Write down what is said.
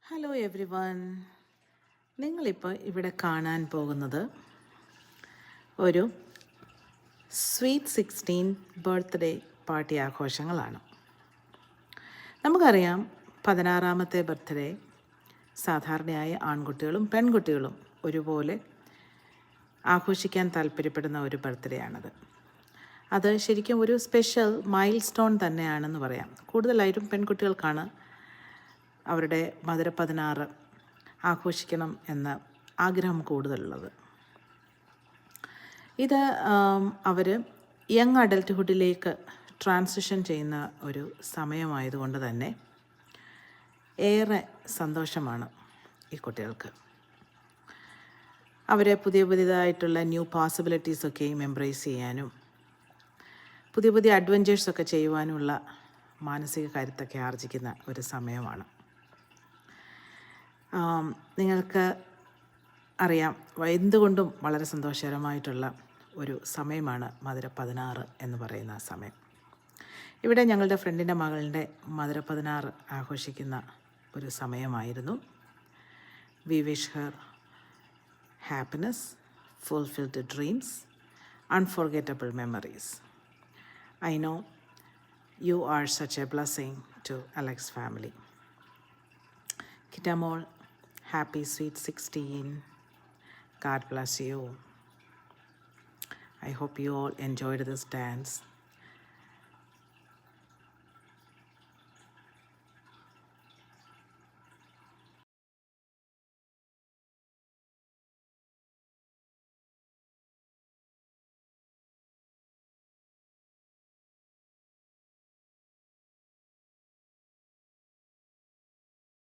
Hello every one. നിങ്ങളിപ്പോൾ ഇവിടെ കാണാൻ പോകുന്നത് ഒരു സ്വീറ്റ് 16 ബർത്ത്ഡേ പാർട്ടി ആഘോഷങ്ങളാണ്. നമുക്കറിയാം 16ാമത്തെ ബർത്ത്ഡേ സാധാരണയായി ആൺകുട്ടികളും പെൺകുട്ടികളും ഒരുപോലെ ആഘോഷിക്കാൻ താല്പര്യപ്പെടുന്ന ഒരു ബർത്ത്ഡേ ആണത്. അത് ശരിക്കും ഒരു സ്പെഷ്യൽ മൈൽ സ്റ്റോൺ തന്നെയാണെന്ന് പറയാം. കൂടുതലായിട്ടും പെൺകുട്ടികൾക്കാണ് അവരുടെ മധുര 16 ആഘോഷിക്കണം എന്ന ആഗ്രഹം കൂടുതലുള്ളത്. ഇത് അവർ യങ് അഡൽട്ട്ഹുഡിലേക്ക് ട്രാൻസിഷൻ ചെയ്യുന്ന ഒരു സമയമായതുകൊണ്ട് തന്നെ ഏറെ സന്തോഷമാണ് ഈ കുട്ടികൾക്ക്. അവരെ പുതിയതായിട്ടുള്ള ന്യൂ പോസിബിലിറ്റീസൊക്കെയും എംബ്രേസ് ചെയ്യാനും പുതിയ അഡ്വഞ്ചേഴ്സൊക്കെ ചെയ്യുവാനുമുള്ള മാനസിക കരുത്തൊക്കെ ആർജിക്കുന്ന ഒരു സമയമാണ്. നിങ്ങൾക്ക് അറിയാം, എന്തുകൊണ്ടും വളരെ സന്തോഷകരമായിട്ടുള്ള ഒരു സമയമാണ് മധുര 16 എന്ന് പറയുന്ന സമയം. ഇവിടെ ഞങ്ങളുടെ ഫ്രണ്ടിൻ്റെ മകളുടെ മധുര 16 ആഘോഷിക്കുന്ന ഒരു സമയമായിരുന്നു. We wish her happiness, fulfilled dreams, unforgettable memories. I know you are such a blessing to Alex family. Kitamol, happy sweet 16. God bless you. I hope you all enjoyed this dance.